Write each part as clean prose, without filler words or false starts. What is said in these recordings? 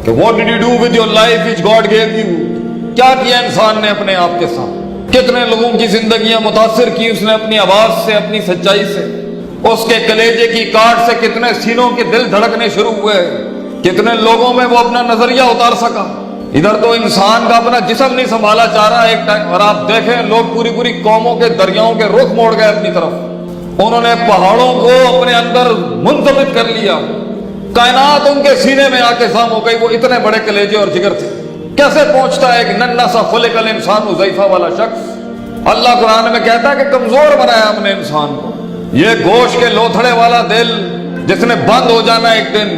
کہ what did you do with your life which God gave you؟ کیا کیا انسان نے اپنے آپ کے ساتھ؟ کتنے لوگوں کی زندگیاں متاثر کی اس نے اپنی آواز سے، اپنی سچائی سے۔ اس کے کلیجے کی کاٹ سے کتنے سینوں کے دل دھڑکنے شروع ہوئے، کتنے لوگوں میں وہ اپنا نظریہ اتار سکا۔ ادھر تو انسان کا اپنا جسم نہیں سنبھالا جا رہا ایک ٹائم، اور آپ دیکھیں لوگ پوری پوری قوموں کے دریاؤں کے رخ موڑ گئے اپنی طرف۔ انہوں نے پہاڑوں کو اپنے اندر منضبط کر لیا، کائنات ان کے سینے میں آ کے ضم ہو گئی۔ وہ اتنے بڑے کلیجے اور جگر تھے۔ کیسے پہنچتا ہے ایک ننھا سا خلق الانسان ضعیفہ والا شخص؟ اللہ قرآن میں کہتا ہے کہ کمزور بنایا ہم نے انسان کو۔ یہ گوشت کے لوتھڑے والا دل جس نے بند ہو جانا ایک دن،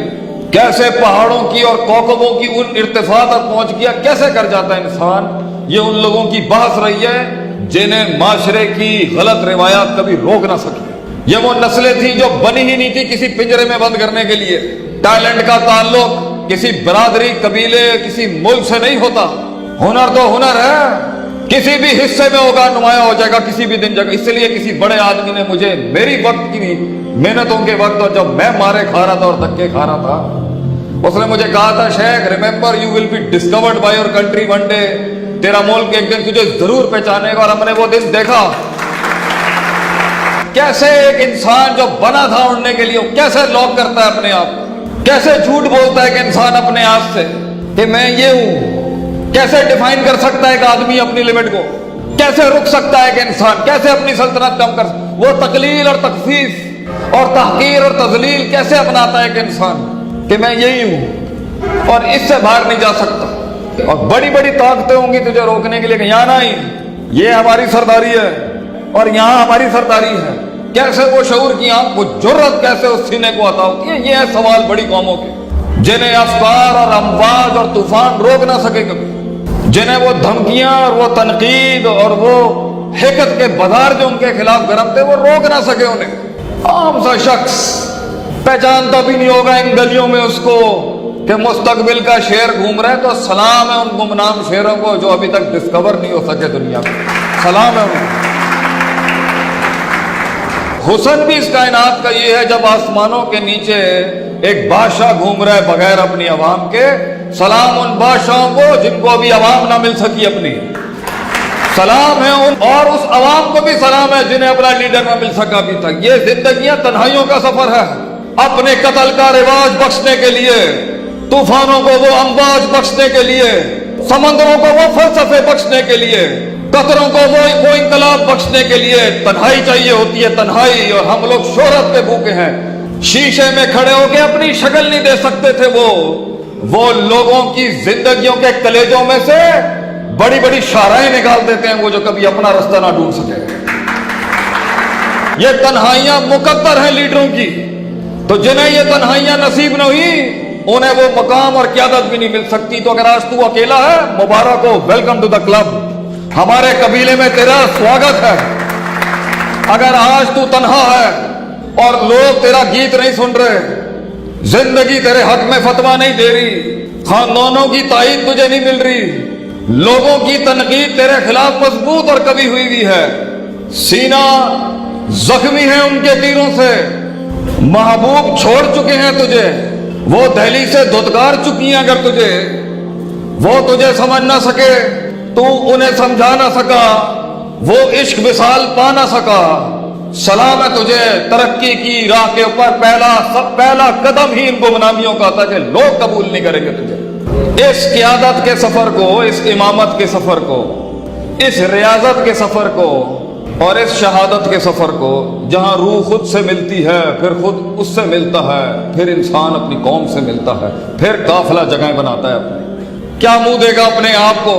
کیسے پہاڑوں کی اور کوکبوں کی ان ارتفاع تک پہنچ گیا، کیسے کر جاتا ہے انسان؟ یہ ان لوگوں کی بحث رہی ہے جنہیں معاشرے کی غلط روایات کبھی روک نہ سکی۔ یہ وہ نسلیں تھیں جو بنی ہی نہیں تھی کسی پنجرے میں بند کرنے کے لیے۔ ٹیلنٹ کا تعلق کسی برادری، قبیلے، کسی ملک سے نہیں ہوتا۔ ہنر تو ہنر ہے، کسی بھی حصے میں ہوگا، نمایاں ہو جائے گا کسی بھی دن جگہ۔ اس لیے کسی بڑے آدمی نے مجھے میری وقت کی محنتوں کے وقت، اور جب میں مارے کھا رہا تھا اور دھکے کھا رہا تھا، اس نے مجھے کہا تھا Sheikh remember you will be discarded by your country one day, تیرا ملک ایک دن تجھے ضرور پہچانے گا۔ اور ہم نے وہ دن دیکھا کیسے ایک انسان جو بنا تھا اڑنے کے لیے کیسے لاک کرتا ہے اپنے آپ، کیسے جھوٹ بولتا ہے کہ انسان اپنے آپ سے کہ میں یہ ہوں۔ کیسے ڈیفائن کر سکتا ہے ایک آدمی اپنی لمٹ کو؟ کیسے رک سکتا ہے کہ انسان کیسے اپنی سلطنت کم کر سکتا؟ وہ تقلیل اور تخفیف اور تحقیر اور تذلیل کیسے اپناتا ہے کہ انسان کہ میں یہی ہوں اور اس سے باہر نہیں جا سکتا۔ اور بڑی بڑی طاقتیں ہوں گی تجھے روکنے کے لیے کہ یہاں نہ ہی، یہ ہماری سرداری ہے اور یہاں ہماری سرداری ہے۔ کیسے وہ شعور کی آنکھ، وہ جرت کیسے اس سینے کو عطا ہوتی ہے؟ یہ ہے سوال بڑی قوموں کے، جنہیں افکار اور امواج اور طوفان روک نہ سکے کبھی، جنہیں وہ دھمکیاں اور وہ تنقید اور وہ حقد کے بازار جو ان کے خلاف گرم تھے وہ روک نہ سکے انہیں۔ عام سا شخص پہچانتا بھی نہیں ہوگا ان گلیوں میں اس کو کہ مستقبل کا شیر گھوم رہے، تو سلام ہے ان گمنام شیروں کو جو ابھی تک ڈسکور نہیں ہو سکے دنیا میں، سلام ہے ان کو۔ حسن بھی اس کائنات کا یہ ہے جب آسمانوں کے نیچے ایک بادشاہ گھوم رہا ہے بغیر اپنی عوام کے، سلام ان بادشاہوں کو جن کو ابھی عوام نہ مل سکی اپنی، سلام ہے ان، اور اس عوام کو بھی سلام ہے جنہیں اپنا لیڈر نہ مل سکا ابھی تک۔ یہ زندگیاں تنہائیوں کا سفر ہے، اپنے قتل کا رواج بخشنے کے لیے، طوفانوں کو وہ امواج بخشنے کے لیے، سمندروں کو وہ فلسفے بخشنے کے لیے، قطروں کو وہ انقلاب بخشنے کے لیے تنہائی چاہیے ہوتی ہے، تنہائی۔ اور ہم لوگ شہرت کے بھوکے ہیں، شیشے میں کھڑے ہو کے اپنی شکل نہیں دے سکتے تھے۔ وہ لوگوں کی زندگیوں کے کلیجوں میں سے بڑی بڑی شاہراہیں نکال دیتے ہیں وہ جو کبھی اپنا رستہ نہ ڈھونڈ سکے۔ یہ تنہائیاں مقدر ہیں لیڈروں کی، تو جنہیں یہ تنہائیاں نصیب نہ ہوئی انہیں وہ مقام اور قیادت بھی نہیں مل سکتی۔ تو اگر آج تو اکیلا ہے، مبارک ہو، ویلکم ٹو دا کلب، ہمارے قبیلے میں تیرا سواگت ہے۔ اگر آج تو تنہا ہے اور لوگ تیرا گیت نہیں سن رہے، زندگی تیرے حق میں فتویٰ نہیں دے رہی، خاندانوں کی تائید تجھے نہیں مل رہی، لوگوں کی تنقید تیرے خلاف مضبوط اور کبھی ہوئی ہے، سینہ زخمی ہے ان کے تیروں سے، محبوب چھوڑ چکے ہیں تجھے، وہ دہلی سے دھتکار چکی ہیں، اگر وہ تجھے سمجھ نہ سکے، تو انہیں سمجھا نہ سکا، وہ عشق وصال پا نہ سکا، سلام ہے تجھے ترقی کی راہ کے اوپر پہلا قدم ہی ان گمنامیوں کا تھا کہ لوگ قبول نہیں کریں گے تجھے۔ اس قیادت کے سفر کو، اس امامت کے سفر کو، اس ریاضت کے سفر کو اور اس شہادت کے سفر کو، جہاں روح خود سے ملتی ہے، پھر خود اس سے ملتا ہے، پھر انسان اپنی قوم سے ملتا ہے، پھر قافلہ جگہیں بناتا ہے اپنے، کیا منہ دے گا اپنے آپ کو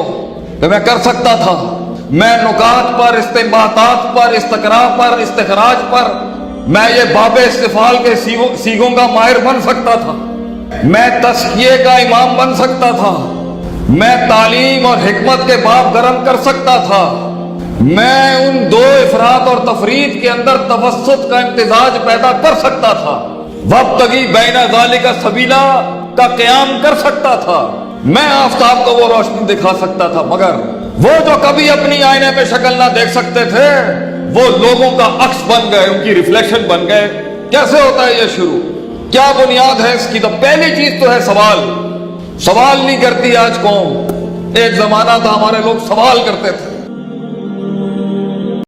کہ میں کر سکتا تھا، میں نکات پر، استنباطات پر، استقراء پر، استخراج پر، میں یہ باب استفال کے سیگوں کا ماہر بن سکتا تھا، میں تزکیے کا امام بن سکتا تھا، میں تعلیم اور حکمت کے باب گرم کر سکتا تھا، میں ان دو افراط اور تفرید کے اندر توسط کا امتزاج پیدا کر سکتا تھا، وابتغی بین ذالک سبیلا کا قیام کر سکتا تھا، میں آفتاب کو وہ روشنی دکھا سکتا تھا، مگر وہ جو کبھی اپنی آئینے پہ شکل نہ دیکھ سکتے تھے وہ لوگوں کا عکس بن گئے، ان کی ریفلیکشن بن گئے۔ کیسے ہوتا ہے یہ شروع؟ کیا بنیاد ہے اس کی؟ تو پہلی چیز تو ہے سوال سوال نہیں کرتی آج قوم. ایک زمانہ تھا ہمارے لوگ سوال کرتے تھے.